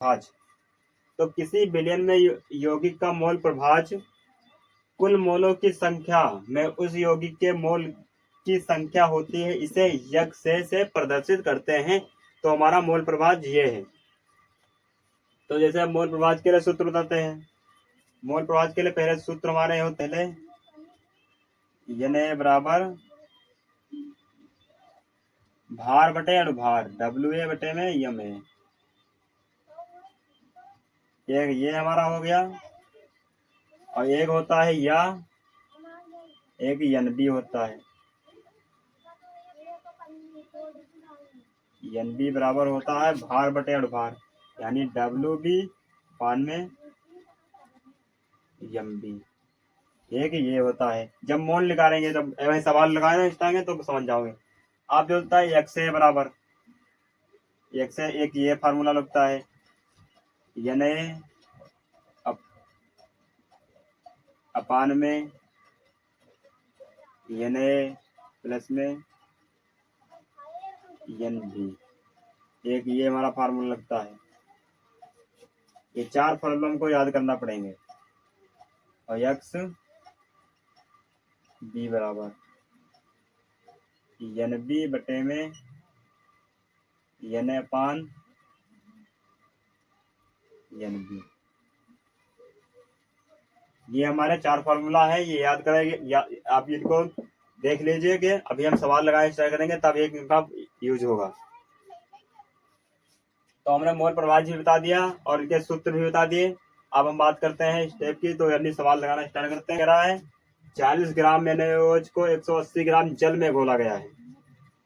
प्रभाज। तो किसी बिलियन में यौगिक का मोल प्रभाज कुल मोलों की संख्या में उस यौगिक के मोल की संख्या होती है, इसे यक से प्रदर्शित करते हैं। तो हमारा मोल प्रभाज ये है। तो जैसे हम मोल प्रभाज के लिए सूत्र बताते हैं, मोल प्रभाज के लिए पहले सूत्र हमारे हो पहले एन ए बराबर भार बटे अनुभार, डब्ल्यू ए बटे में यम ए। एक ये हमारा हो गया, और एक होता है या, एक एन बी होता है। एन बी बराबर होता है भार बटे अनुभार, यानी डब्ल्यू बी पान में एम बी। एक ये होता है। जब मोल निकालेंगे, जब ऐसे सवाल लगाए ना तो समझ जाओगे आप। जो होता है एक्स ए बराबर, एक से एक ये फार्मूला लगता है, एन ए अपान में एन ए प्लस में एन बी। एक ये हमारा फार्मूला लगता है। ये चार फार्मूला हमको याद करना पड़ेंगे। और एक्स बी बराबर एन बी बटे में N A upon N B. ये हमारे चार फार्मूला है, ये याद करेंगे। आप इनको देख लीजिए कि अभी हम सवाल लगाए स्टार्ट करेंगे तब एक इनका यूज होगा। तो हमने मोल प्रभाज भी बता दिया और इनके सूत्र भी बता दिए। अब हम बात करते हैं स्टेप की। तो यानी सवाल लगाना स्टार्ट करते हैं। कह रहा है 40 ग्राम NaOH को 180 ग्राम जल में घोला गया है।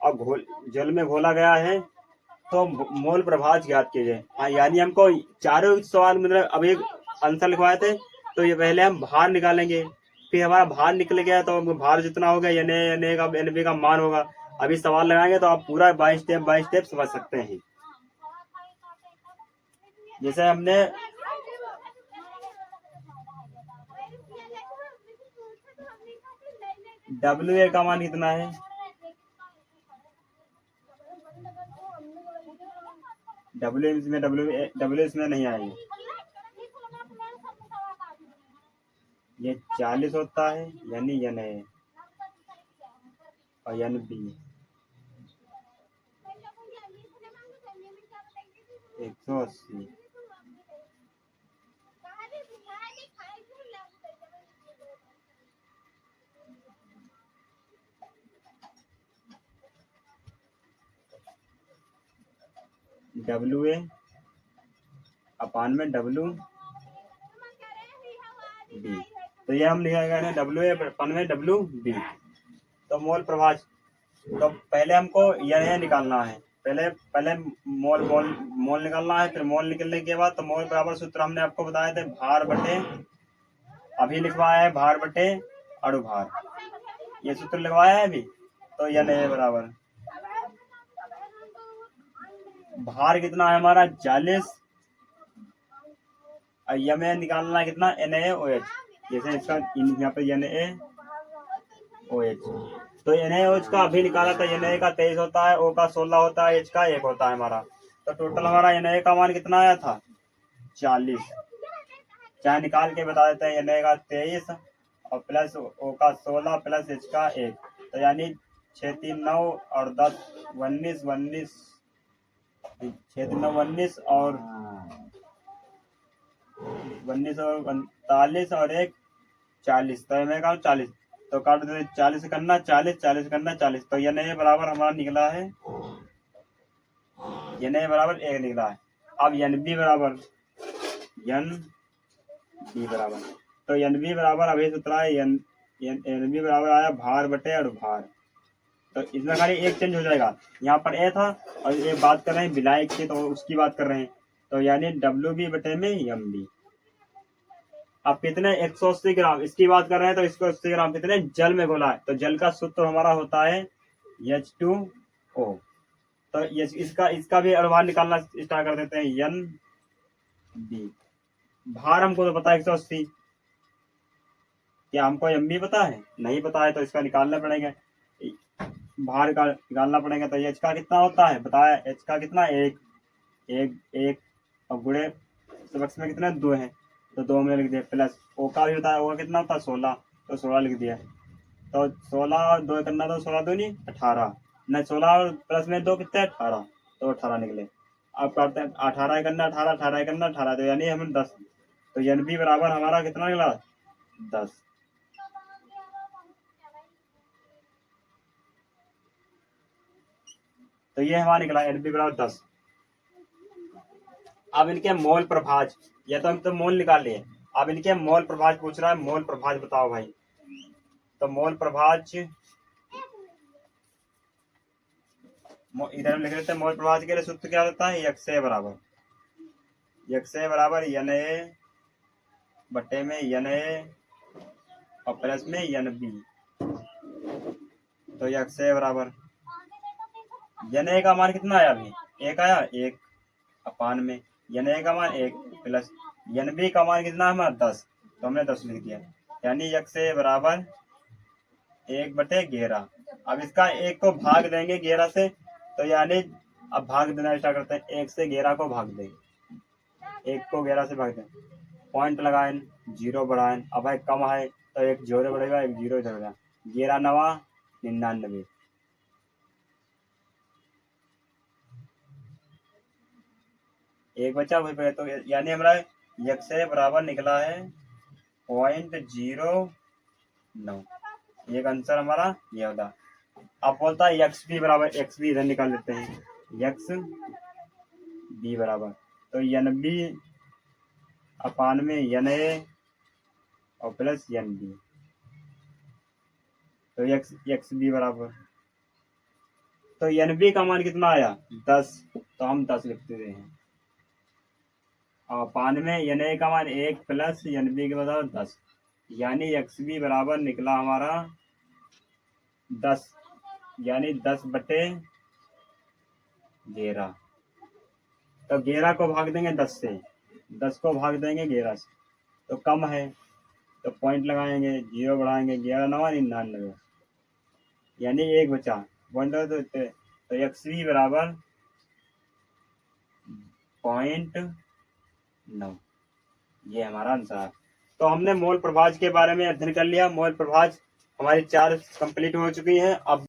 अब जल में घोला गया है तो मोल प्रभाज ज्ञात कीजिए। हाँ, यानी हमको चारों सवाल मतलब अब एक आंसर लिखवाए थे, तो ये पहले हम भार निकालेंगे, फिर हमारा भार निकल गया तो भार जितना होगा एन का एन बी का मान होगा। अभी सवाल लगाएंगे तो आप पूरा बाय स्टेप समझ सकते हैं। जैसे हमने डब्ल्यू ए का मान कितना है, डब्ल्यू इसमें नहीं आएगी। ये 40 होता है, यानी एन ए और एन बी 180। डब्ल्यू ए अपान में डब्ल्यू बी। तो ये हम लिखेंगे डब्ल्यू ए अपान में डब्ल्यू बी। तो मोल प्रभाज, तो पहले हमको यह निकालना है। पहले मोल निकालना है। फिर मोल निकलने के बाद तो मोल बराबर सूत्र हमने आपको बताए थे भार बटे, अभी लिखवाया है भार बटे अणुभार, ये सूत्र लिखवाया है अभी। तो यह नहीं बराबर भार कितना है हमारा 40, और यह में निकालना है कितना NaOH। जैसे इसका यहाँ पे NaOH, तो NaOH का अभी निकाला था। Na का 23 होता है, O का 16 होता है, H का 1 होता है हमारा। तो टोटल हमारा Na का मान कितना आया था 40। चाहे निकाल के बता देते हैं। Na का 23 और प्लस O का 16 प्लस H का 1, तो यानी 6 3 9 और 10 19 19 6 3 9 19 और 19 और 39 और 1 40। तो मैं कहूँ 40, तो काट दे 40 करना 40 40 करना 40। तो ये बराबर हमारा निकला है, ये बराबर 1 निकला है। अब एन बी बराबर तो एन बी बराबर अभी सूत्र है एन बी बराबर आया भार बटे अणुभार। तो इसमें खाली एक चेंज हो जाएगा। यहाँ पर ए था और ये बात कर रहे हैं विलायक की, तो उसकी बात कर रहे हैं। तो यानी डब्ल्यू बी बटे में एम बी। अब कितने 180 ग्राम इसकी बात कर रहे हैं, तो इसको 80 ग्राम कितने जल में घोला है। तो जल का सूत्र हमारा होता है H2O। तो इसका भी अणुभार निकालना स्टार्ट कर देते हैं। एन बी भार हमको तो पता है 180, क्या हमको एम बी पता है? नहीं पता है, तो इसका निकालना पड़ेगा, भार का निकालना पड़ेगा। तो एच का कितना होता है बताया, एच का कितना 1 1 1 और गुणे सबक में कितना 2 है, तो 2 हमने लिख दिया, प्लस ओ का भी होता है, ओ का कितना होता है 16, तो 16 लिख दिया। तो 16 और 2 करना, तो 16 2 नहीं 18, नहीं 16 और प्लस में 2 कितने 18, तो 18 निकले। अब करते हैं 18 करना 18, 18 करना 18, तो यानी हमें 10, तो एन बी बराबर हमारा कितना निकला 10। तो ये हमारा निकला एन बी बराबर 10। अब इनके मोल प्रभाज, या तो हम तो मोल निकाल लिए, अब इनके मोल प्रभाज पूछ रहा है, मोल प्रभाज बताओ भाई। तो मोल प्रभाज इधर हम लिख लेते हैं, मोल प्रभाज के लिए सूत्र क्या होता है, यक्षय बराबर एन ए बट्टे में एन ए और प्लस में एन बी। तो यक्षय बराबर एन ए का मान कितना आया, अभी 1 आया, 1 अपान में एन ए का मान 1 प्लस एन बी का मान कितना हमारा 10, तो हमने 10 लिख दिया, यानी यक्षय बराबर 1/11। अब इसका 1 को भाग देंगे 11 से, तो यानी अब भाग देना स्टार्ट करते हैं, 1 से 11 को भाग देंगे, 1 को 11 से भाग दें, पॉइंट लगाएं, 0 बढ़ाएं। अब भाई कम है तो 1 0 बढ़ेगा, 1 0 इधर बढ़ेगा, 11 9 99, एक बचा वही पे, तो यानी हमारा यक्षय बराबर निकला है 0.09, एक आंसर हमारा ये होता। अब बोलता है एक्स बी बराबर, एक्स बी इधर निकाल लेते हैं, एक्स बी बराबर, तो एन बी अपान में एन ए और प्लस एन बी, तो एक्स बी बराबर, तो एन बी का मान कितना आया 10, तो हम 10 लिखते हैं, और अपान में एन ए का मान 1 प्लस एन बी के बराबर 10, यानी एक्स बी बराबर निकला हमारा 10, यानी 10/11। तो 11 को भाग देंगे 10 से, 10 को भाग देंगे 11 से, तो कम है, तो पॉइंट लगाएंगे, 0 बढ़ाएंगे, 11 9 99, यानी 1 बचा, पॉइंट तो एक्स बी बराबर 0.9, ये हमारा आंसर है। तो हमने मोल प्रभाज के बारे में अध्ययन कर लिया, मोल प्रभाज हमारी 4 कंप्लीट हो चुकी हैं। अब